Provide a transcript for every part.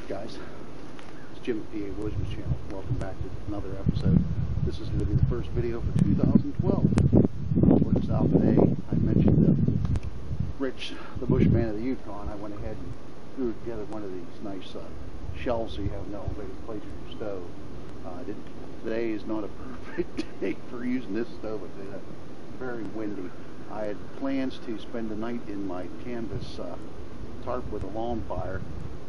Alright guys, it's Jim at Pawoodsman channel. Welcome back to another episode. This is going to be the first video for 2012. We're just out today. I mentioned Rich, the Bushman of the Yukon. I went ahead and threw together one of these nice shelves so you have an elevated place for your stove. Today is not a perfect day for using this stove. It's very windy. I had plans to spend the night in my canvas tarp with a lawn fire,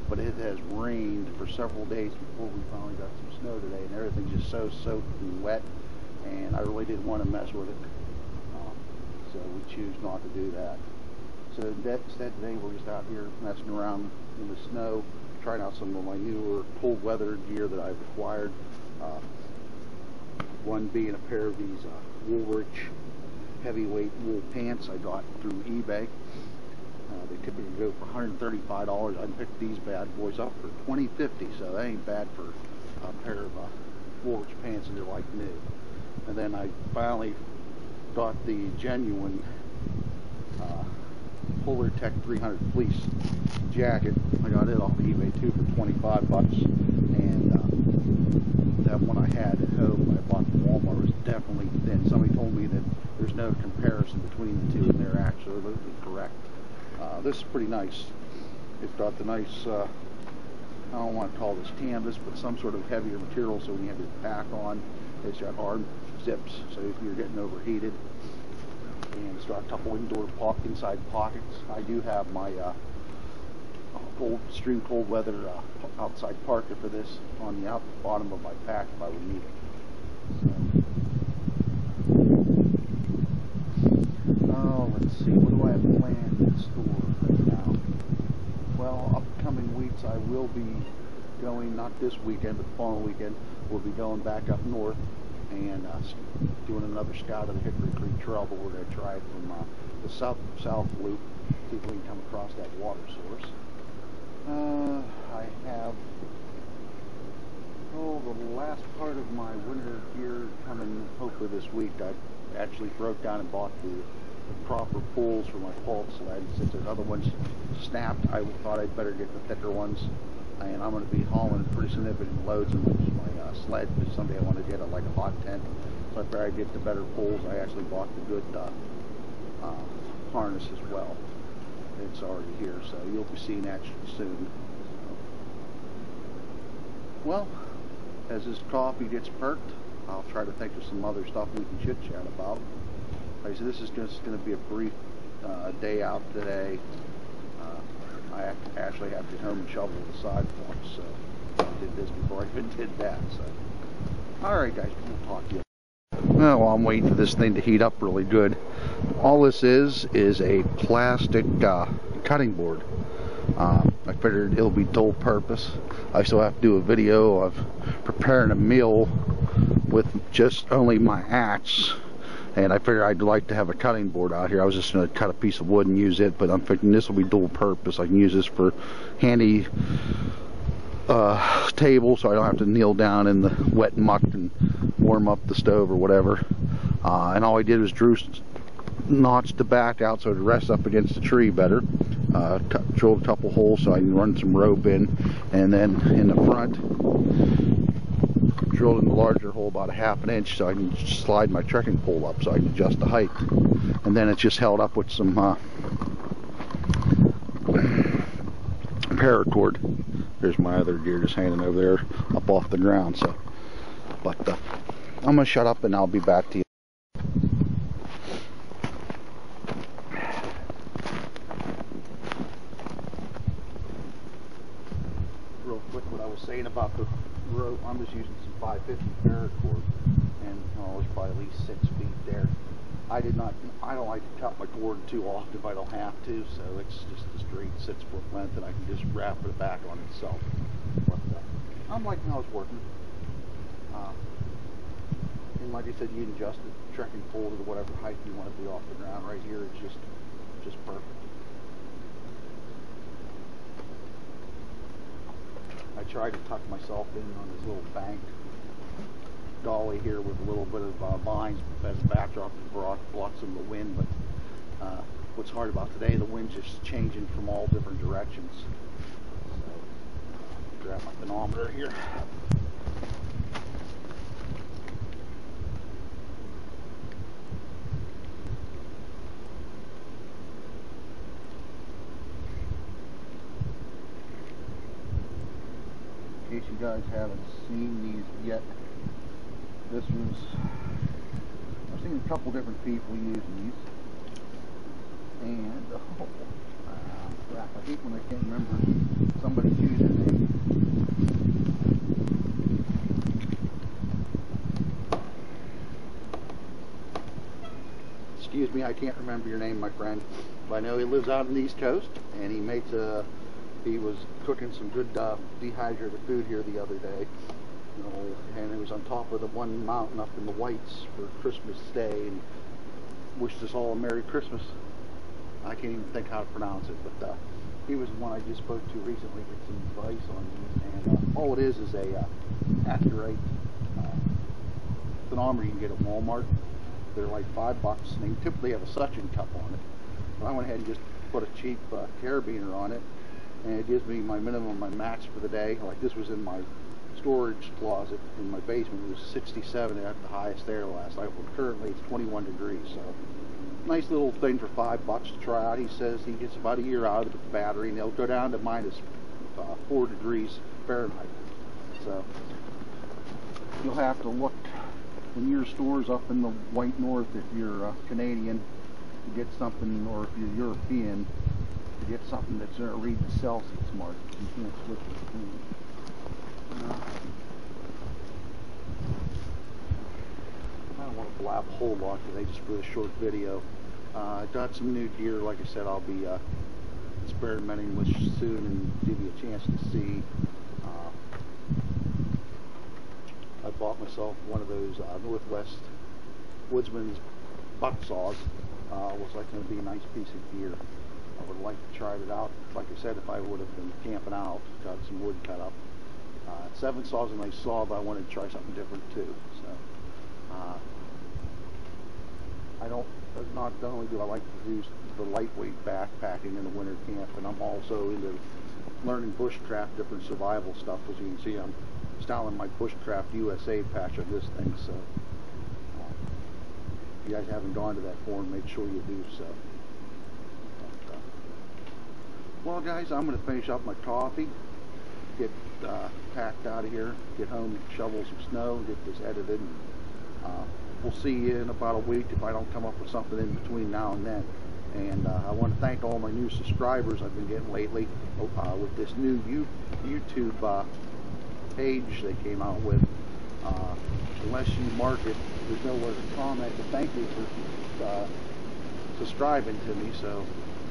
but it has rained for several days before we finally got some snow today, and everything's just so soaked and wet, and I really didn't want to mess with it, so we choose not to do that. So instead today we're just out here messing around in the snow, trying out some of my newer cold weather gear that I've acquired, one being a pair of these Woolrich heavyweight wool pants I got through eBay. They typically go for $135. I picked these bad boys up for $20.50, so that ain't bad for a pair of Woolrich pants, and they're like new. And then I finally got the genuine Polar Tech 300 fleece jacket. I got it off eBay too for 25 bucks, and that one I had at home I bought from Walmart was definitely thin. Somebody told me that there's no comparison between the two, and they're absolutely correct. This is pretty nice. It's got the nice, I don't want to call this canvas, but some sort of heavier material, so when you have your pack on, it's got arm zips, so if you're getting overheated. And it's got a couple indoor inside pockets. I do have my extreme cold weather outside parka for this on the bottom of my pack if I would need it. So, let's see, what do I have planned in store right now? Well, upcoming weeks I will be going, not this weekend, but the following weekend, we'll be going back up north and doing another scout of the Hickory Creek Trail, but we're going to try it from the south loop, see if we can come across that water source. I have the last part of my winter gear coming hopefully this week. I actually broke down and bought the proper poles for my fault sled. Since there's other ones snapped, I thought I'd better get the thicker ones, and I'm going to be hauling pretty significant loads in my sled, because someday I want to get like a hot tent, so I figured I'd get the better poles. I actually bought the good harness as well. It's already here, so you'll be seeing action soon. Well, as this coffee gets perked, I'll try to think of some other stuff we can chit chat about. Like I said, this is just going to be a brief day out today. I actually have to get home and shovel the sidewalks, so I did this before I even did that. So, alright guys, we'll talk to you. Well, I'm waiting for this thing to heat up really good. All this is a plastic cutting board. I figured it'll be dual purpose. I still have to do a video of preparing a meal with just only my axe, and I figured I'd like to have a cutting board out here. I was just going to cut a piece of wood and use it, but I'm thinking this will be dual purpose. I can use this for handy table, so I don't have to kneel down in the wet muck and warm up the stove or whatever. And all I did was notched the back out so it rests up against the tree better. Drilled a couple holes so I can run some rope in, and then in the front drilled in the larger hole about a half inch so I can slide my trekking pole up so I can adjust the height. And then it's just held up with some paracord. There's my other gear just hanging over there up off the ground. So, but I'm gonna shut up and I'll be back to you. Real quick, what I was saying about the rope, I'm just using some 550 paracord, and there's probably at least 6 feet there. I don't like to cut my cord too often if I don't have to, so it's just a straight 6-foot length, and I can just wrap it back on itself. But I'm liking how it's working. And like I said, you can adjust the trekking pole to whatever height you want to be off the ground. Right here, it's just perfect. I tried to tuck myself in on this little bank dolly here with a little bit of vines as a backdrop to block some of the wind, but what's hard about today, the wind's just changing from all different directions. So grab my thermometer here. In case you guys haven't seen these yet, this was, I've seen a couple different people use these, and crap, I hate when I can't remember somebody's username. Excuse me, I can't remember your name, my friend, but I know he lives out on the East Coast, and he makes he was cooking some good dehydrated food here the other day, you know, and it was on top of the one mountain up in the Whites for Christmas Day, and wished us all a Merry Christmas. I can't even think how to pronounce it, but he was the one I just spoke to recently to get some advice on these, and all it is a accurate thermometer you can get at Walmart. They're like $5, and they typically have a suction cup on it. But I went ahead and just put a cheap carabiner on it, and it gives me my minimum, my max for the day. Like this was in my storage closet in my basement. It was 67 at the highest there last night. Well, currently it's 21 degrees, so nice little thing for $5 to try out. He says he gets about a year out of it with the battery, and it'll go down to minus 4 degrees Fahrenheit. So you'll have to look in your stores up in the White North if you're Canadian to get something, or if you're European to get something that's going to read the Celsius mark. You can't switch between. I don't want to blab a whole lot today, just for a short video. I got some new gear, like I said, I'll be experimenting with soon and give you a chance to see. I bought myself one of those Northwest Woodsman's buck saws. Looks like it's going to be a nice piece of gear. I would like to try it out. Like I said, if I would have been camping out, got some wood cut up. 7 saws a nice saw, but I wanted to try something different too. So not only do I like to use the lightweight backpacking in the winter camp, and I'm also into learning bushcraft, different survival stuff. As you can see, I'm styling my Bushcraft USA patch on this thing, so if you guys haven't gone to that forum, make sure you do so. Well guys, I'm going to finish up my coffee, get packed out of here, get home, shovel some snow, get this edited, and we'll see you in about a week if I don't come up with something in between now and then. And I want to thank all my new subscribers I've been getting lately with this new YouTube page they came out with. Unless you mark it, there's nowhere to comment to thank you for subscribing to me, so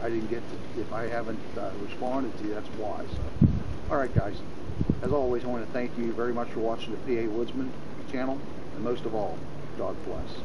I didn't get to, if I haven't responded to you, that's why. So, alright guys, as always, I want to thank you very much for watching the Pawoodsman channel, and most of all, God bless.